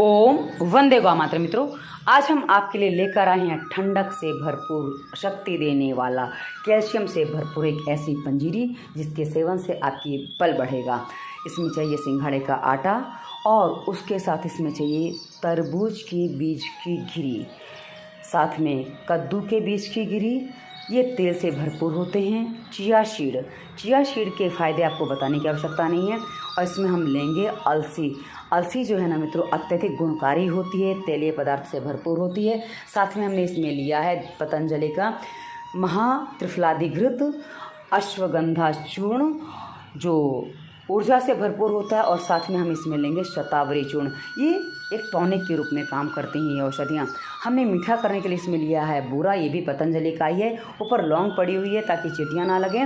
ओम वंदे गौ मातरम। मित्रों, आज हम आपके लिए लेकर आए हैं ठंडक से भरपूर, शक्ति देने वाला, कैल्शियम से भरपूर एक ऐसी पंजीरी जिसके सेवन से आपकी बल बढ़ेगा। इसमें चाहिए सिंघाड़े का आटा और उसके साथ इसमें चाहिए तरबूज के बीज की गिरी, साथ में कद्दू के बीज की गिरी। ये तेल से भरपूर होते हैं। चिया सीड के फ़ायदे आपको बताने की आवश्यकता नहीं है। और इसमें हम लेंगे अलसी जो है ना मित्रों, अत्यधिक गुणकारी होती है, तेलीय पदार्थ से भरपूर होती है। साथ में हमने इसमें लिया है पतंजलि का महात्रिफलादिघृत अश्वगंधा चूर्ण जो ऊर्जा से भरपूर होता है। और साथ में हम इसमें लेंगे शतावरी चूर्ण। ये एक टॉनिक के रूप में काम करती हैं ये औषधियाँ। हमने मीठा करने के लिए इसमें लिया है बूरा, ये भी पतंजलि का ही है। ऊपर लौंग पड़ी हुई है ताकि चींटियाँ ना लगें।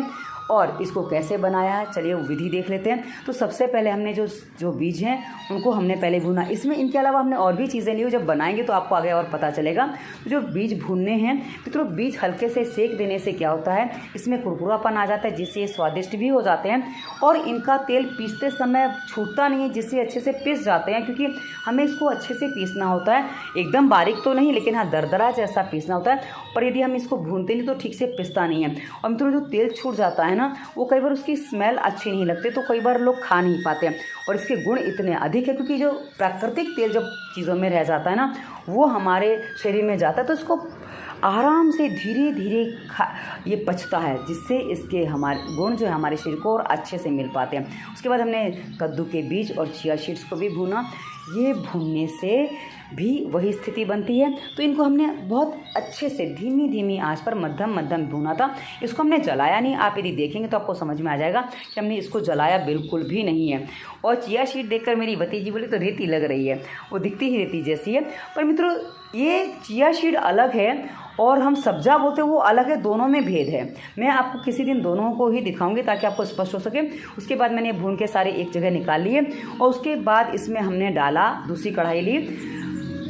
और इसको कैसे बनाया है चलिए वो विधि देख लेते हैं। तो सबसे पहले हमने जो बीज हैं उनको हमने पहले भूना। इसमें इनके अलावा हमने और भी चीज़ें ली हो, जब बनाएंगे तो आपको आगे और पता चलेगा। जो बीज भूनने हैं मित्रों, बीज हल्के से सेक देने से क्या होता है, इसमें कुरकुरापन आ जाता है, जिससे ये स्वादिष्ट भी हो जाते हैं। और इनका तेल पीसते समय छूटता नहीं है, जिससे अच्छे से पिस जाते हैं, क्योंकि हमें इसको अच्छे से पीसना होता है। एकदम बारीक तो नहीं, लेकिन हाँ दरदरा जैसा पीसना होता है। पर यदि हम इसको भूनते नहीं तो ठीक से पिसता नहीं है। और मित्रों, जो तेल छूट जाता है ना, वो कई बार उसकी स्मेल अच्छी नहीं लगती, तो कई बार लोग खा नहीं पाते हैं। और इसके गुण इतने अधिक है, क्योंकि जो प्राकृतिक तेल जब चीज़ों में रह जाता है ना, वो हमारे शरीर में जाता है, तो इसको आराम से धीरे धीरे ये पचता है, जिससे इसके हमारे गुण जो है हमारे शरीर को और अच्छे से मिल पाते हैं। उसके बाद हमने कद्दू के बीज और चिया सीड्स को भी भूना। ये भूनने से भी वही स्थिति बनती है। तो इनको हमने बहुत अच्छे से धीमी धीमी आंच पर मध्यम भूना था। इसको हमने जलाया नहीं। आप यदि देखेंगे तो आपको समझ में आ जाएगा कि हमने इसको जलाया बिल्कुल भी नहीं है। और चिया सीड देखकर मेरी भतीजी बोली तो रेती लग रही है, वो दिखती ही रेती जैसी है। पर मित्रों, ये चिया सीड अलग है और हम सब्जा बोलते हैं वो अलग है, दोनों में भेद है। मैं आपको किसी दिन दोनों को ही दिखाऊंगी ताकि आपको स्पष्ट हो सके। उसके बाद मैंने भून के सारे एक जगह निकाल लिए। और उसके बाद इसमें हमने डाला, दूसरी कढ़ाई ली,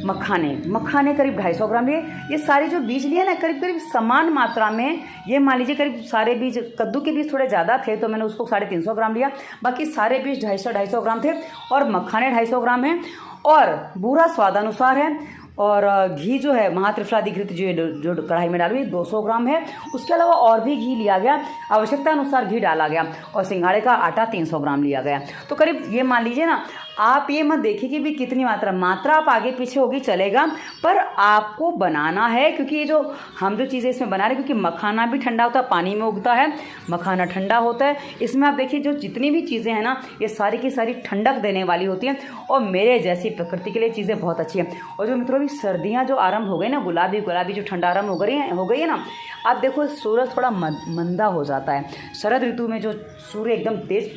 मखाने करीब 250 ग्राम लिए। ये सारे जो बीज लिए ना करीब समान मात्रा में, ये मान लीजिए करीब सारे बीज, कद्दू के बीज थोड़े ज़्यादा थे तो मैंने उसको 350 ग्राम लिया। बाकी सारे बीज 250 ग्राम थे। और मखाने 250 ग्राम है। और बूरा स्वादानुसार है। और घी जो है महात्रिफलादिघृत जो कढ़ाई में डाली 200 ग्राम है। उसके अलावा और भी घी लिया गया, आवश्यकता अनुसार घी डाला गया। और सिंघाड़े का आटा 300 ग्राम लिया गया। तो करीब ये मान लीजिए ना, आप ये मत देखिए कि भी कितनी मात्रा आप आगे पीछे होगी चलेगा, पर आपको बनाना है। क्योंकि ये जो हम जो चीज़ें इसमें बना रहे हैं, क्योंकि मखाना भी ठंडा होता है, पानी में उगता है, मखाना ठंडा होता है। इसमें आप देखिए जो जितनी भी चीज़ें हैं ना, ये सारी की सारी ठंडक देने वाली होती हैं। और मेरे जैसी प्रकृति के लिए चीज़ें बहुत अच्छी हैं। और जो मित्रों, सर्दियाँ जो आरंभ हो गई ना, गुलाबी जो ठंडा आरंभ हो गई है ना, आप देखो सूरज थोड़ा मंदा हो जाता है। शरद ऋतु में जो सूर्य एकदम तेज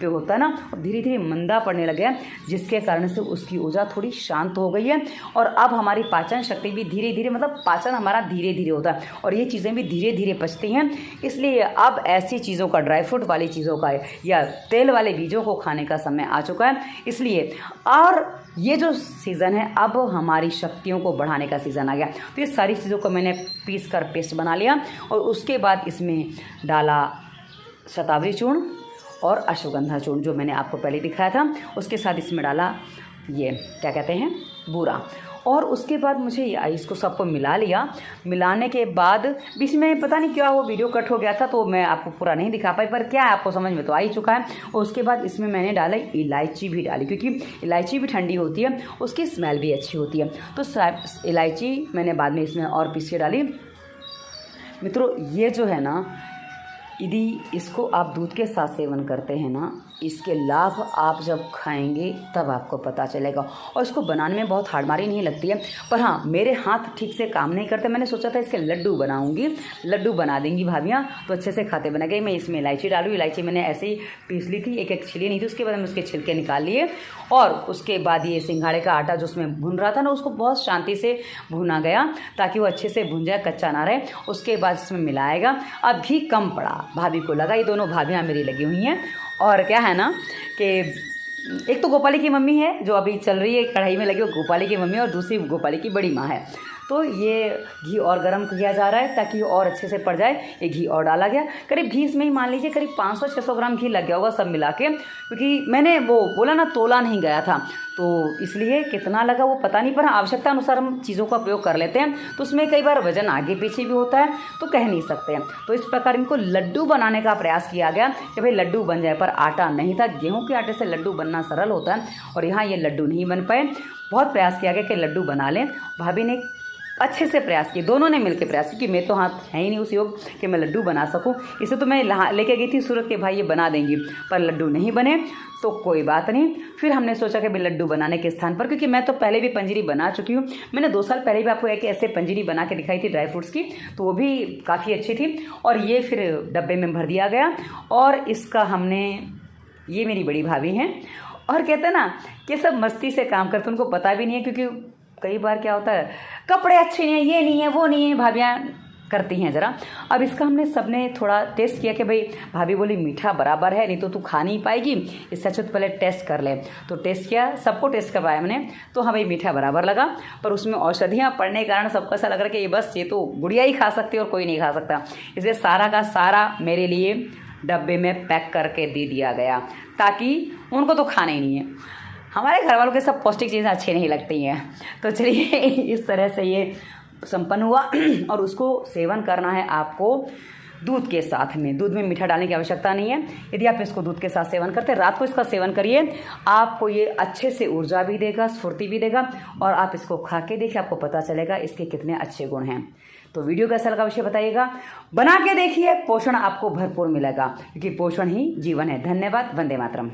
पे होता है ना, और धीरे धीरे मंदा पड़ने लगे हैं, जिसके कारण से उसकी ऊर्जा थोड़ी शांत हो गई है। और अब हमारी पाचन शक्ति भी धीरे धीरे, मतलब पाचन हमारा धीरे धीरे होता है और ये चीज़ें भी धीरे धीरे पचती हैं। इसलिए अब ऐसी चीज़ों का, ड्राई फ्रूट वाली चीज़ों का या तेल वाले बीजों को खाने का समय आ चुका है। इसलिए और ये जो सीज़न है, अब हमारी शक्तियों को बढ़ाने का सीज़न आ गया। तो ये सारी चीज़ों को मैंने पीस कर पेस्ट बना लिया। और उसके बाद इसमें डाला शतावरी चूर्ण और अश्वगंधा चूर्ण, जो मैंने आपको पहले दिखाया था। उसके साथ इसमें डाला ये क्या कहते हैं, बूरा। और उसके बाद मुझे इसको सबको मिला लिया। मिलाने के बाद बीच में पता नहीं क्या वो वीडियो कट हो गया था, तो मैं आपको पूरा नहीं दिखा पाई, पर क्या है आपको समझ में तो आ ही चुका है। और उसके बाद इसमें मैंने डाला इलायची भी डाली, क्योंकि इलायची भी ठंडी होती है, उसकी स्मेल भी अच्छी होती है। तो इलायची मैंने बाद में इसमें और पीस के डाली। मित्रों, ये जो है ना, यदि इसको आप दूध के साथ सेवन करते हैं ना, इसके लाभ आप जब खाएंगे तब आपको पता चलेगा। और इसको बनाने में बहुत हार्डमारी नहीं लगती है। पर हाँ, मेरे हाथ ठीक से काम नहीं करते। मैंने सोचा था इसके लड्डू बनाऊंगी, लड्डू बना देंगी भाभियाँ, तो अच्छे से खाते बना गए। मैं इसमें इलायची डालूँ। इलायची मैंने ऐसे ही पीस ली थी, एक छिली नहीं थी। उसके बाद मैंने उसके छिलके निकाल लिए। और उसके बाद ये सिंघाड़े का आटा जो उसमें भुन रहा था ना, उसको बहुत शांति से भुना गया ताकि वो अच्छे से भुन जाए, कच्चा ना रहे। उसके बाद इसमें मिलाएगा। अब घी कम पड़ा, भाभी को लगा। ये दोनों भाभियाँ मेरी लगी हुई हैं। और क्या है ना कि एक तो गोपाली की मम्मी है जो अभी चल रही है, कढ़ाई में लगी, वो गोपाली की मम्मी है, और दूसरी गोपाली की बड़ी माँ है। तो ये घी और गर्म किया जा रहा है ताकि और अच्छे से पड़ जाए। ये घी और डाला गया, करीब घी इसमें ही मान लीजिए करीब 500-600 ग्राम घी लग गया होगा सब मिला के, क्योंकि मैंने वो बोला ना तोला नहीं गया था, तो इसलिए कितना लगा वो पता नहीं, पर आवश्यकता अनुसार हम चीज़ों का प्रयोग कर लेते हैं। तो उसमें कई बार वजन आगे पीछे भी होता है तो कह नहीं सकते हैं। तो इस प्रकार इनको लड्डू बनाने का प्रयास किया गया कि भाई लड्डू बन जाए, पर आटा नहीं था। गेहूं के आटे से लड्डू बनना सरल होता है और यहाँ ये लड्डू नहीं बन पाए। बहुत प्रयास किया गया कि लड्डू बना लें। भाभी ने अच्छे से प्रयास किए, दोनों ने मिलकर प्रयास किया, क्योंकि मैं तो हाथ है ही नहीं उस योग कि मैं लड्डू बना सकूं। इसे तो मैं लेके गई थी सूरत के भाई ये बना देंगी, पर लड्डू नहीं बने तो कोई बात नहीं। फिर हमने सोचा कि भाई लड्डू बनाने के स्थान पर, क्योंकि मैं तो पहले भी पंजीरी बना चुकी हूँ, मैंने 2 साल पहले भी आपको एक ऐसे पंजीरी बना के दिखाई थी ड्राई फ्रूट्स की, तो वो भी काफ़ी अच्छी थी। और ये फिर डब्बे में भर दिया गया और इसका हमने, ये मेरी बड़ी भाभी हैं और कहते हैं ना कि सब मस्ती से काम करते, उनको पता भी नहीं है, क्योंकि कई बार क्या होता है कपड़े अच्छे नहीं है, ये नहीं है, वो नहीं है, भाभियाँ करती हैं ज़रा। अब इसका हमने सबने थोड़ा टेस्ट किया कि भाई भाभी बोली मीठा बराबर है, नहीं तो तू खा नहीं पाएगी, इससे अच्छा तो पहले टेस्ट कर ले। तो टेस्ट किया, सबको टेस्ट करवाया मैंने, तो हाँ भाई मीठा बराबर लगा, पर उसमें औषधियाँ पड़ने के कारण सबको ऐसा लग रहा है कि ये बस ये तो गुड़िया ही खा सकती है और कोई नहीं खा सकता। इसलिए सारा का सारा मेरे लिए डब्बे में पैक करके दे दिया गया, ताकि उनको तो खाना ही नहीं है। हमारे घर वालों के सब पौष्टिक चीज़ें अच्छी नहीं लगती हैं। तो चलिए इस तरह से ये संपन्न हुआ और उसको सेवन करना है आपको दूध के साथ में। दूध में मीठा डालने की आवश्यकता नहीं है। यदि आप इसको दूध के साथ सेवन करते हैं, रात को इसका सेवन करिए, आपको ये अच्छे से ऊर्जा भी देगा, स्फूर्ति भी देगा, और आप इसको खा के देखिए, आपको पता चलेगा इसके कितने अच्छे गुण हैं। तो वीडियो कैसा लगा विषय बताइएगा, बना के देखिए, पोषण आपको भरपूर मिलेगा, क्योंकि पोषण ही जीवन है। धन्यवाद। वंदे मातरम।